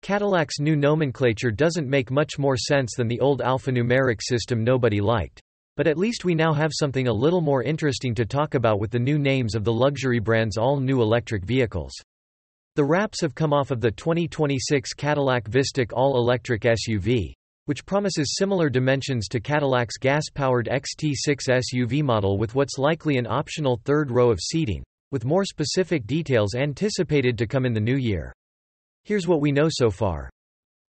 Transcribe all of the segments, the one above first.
Cadillac's new nomenclature doesn't make much more sense than the old alphanumeric system nobody liked. But at least we now have something a little more interesting to talk about with the new names of the luxury brand's all-new electric vehicles. The wraps have come off of the 2026 Cadillac Vistiq all-electric SUV, which promises similar dimensions to Cadillac's gas-powered XT6 SUV model with what's likely an optional third row of seating, with more specific details anticipated to come in the new year. Here's what we know so far.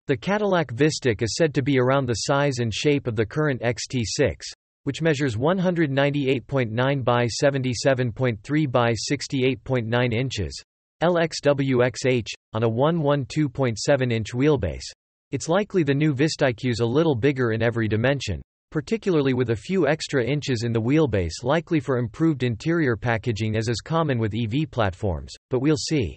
The Cadillac Vistiq is said to be around the size and shape of the current XT6, which measures 198.9 by 77.3 by 68.9 inches, LXWXH, on a 112.7-inch wheelbase. It's likely the new Vistiq's a little bigger in every dimension, particularly with a few extra inches in the wheelbase, likely for improved interior packaging as is common with EV platforms, but we'll see.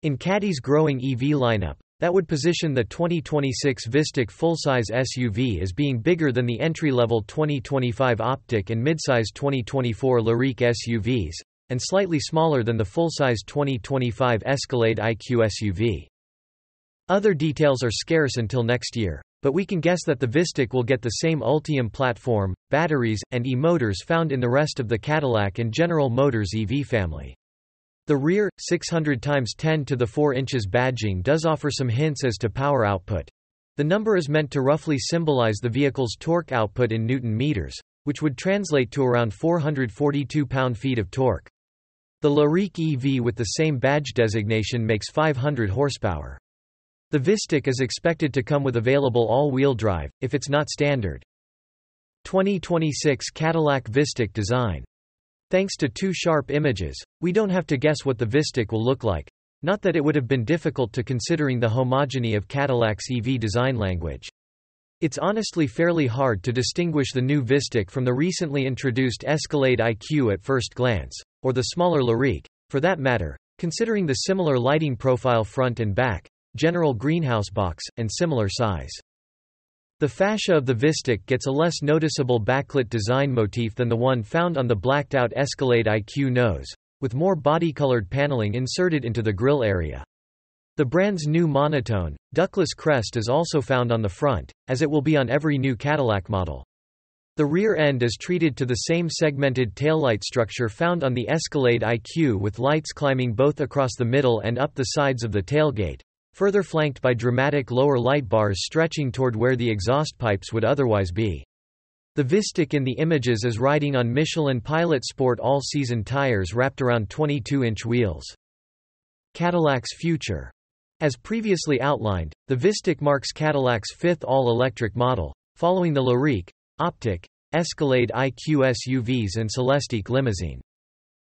In Caddy's growing EV lineup, that would position the 2026 Vistiq full-size SUV as being bigger than the entry-level 2025 Optiq and midsize 2024 Lyriq SUVs, and slightly smaller than the full-size 2025 Escalade IQ SUV. Other details are scarce until next year, but we can guess that the Vistiq will get the same Ultium platform, batteries, and e-motors found in the rest of the Cadillac and General Motors EV family. The rear, 600x10⁴ inches badging does offer some hints as to power output. The number is meant to roughly symbolize the vehicle's torque output in Newton meters, which would translate to around 442 pound-feet of torque. The Lyriq EV with the same badge designation makes 500 horsepower. The Vistiq is expected to come with available all-wheel drive, if it's not standard. 2026 Cadillac Vistiq design. Thanks to two sharp images, we don't have to guess what the Vistiq will look like, not that it would have been difficult to considering the homogeny of Cadillac's EV design language. It's honestly fairly hard to distinguish the new Vistiq from the recently introduced Escalade IQ at first glance, or the smaller Lyriq, for that matter, considering the similar lighting profile front and back, general greenhouse box, and similar size. The fascia of the Vistiq gets a less noticeable backlit design motif than the one found on the blacked-out Escalade IQ nose, with more body-colored paneling inserted into the grille area. The brand's new monotone, duckless crest is also found on the front, as it will be on every new Cadillac model. The rear end is treated to the same segmented taillight structure found on the Escalade IQ, with lights climbing both across the middle and up the sides of the tailgate, further flanked by dramatic lower light bars stretching toward where the exhaust pipes would otherwise be. The Vistiq in the images is riding on Michelin Pilot Sport All season tires wrapped around 22-inch wheels. Cadillac's future. As previously outlined, the Vistiq marks Cadillac's fifth all-electric model, following the Lyriq, Optiq, Escalade IQ SUVs and Celestiq limousine.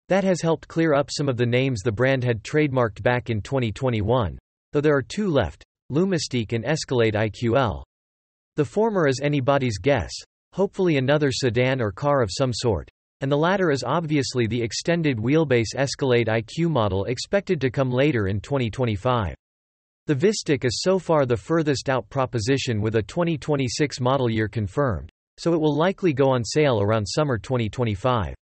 That has helped clear up some of the names the brand had trademarked back in 2021. Though there are two left, Lumistiq and Escalade IQL. The former is anybody's guess, hopefully another sedan or car of some sort, and the latter is obviously the extended wheelbase Escalade IQ model expected to come later in 2025. The Vistiq is so far the furthest out proposition with a 2026 model year confirmed, so it will likely go on sale around summer 2025.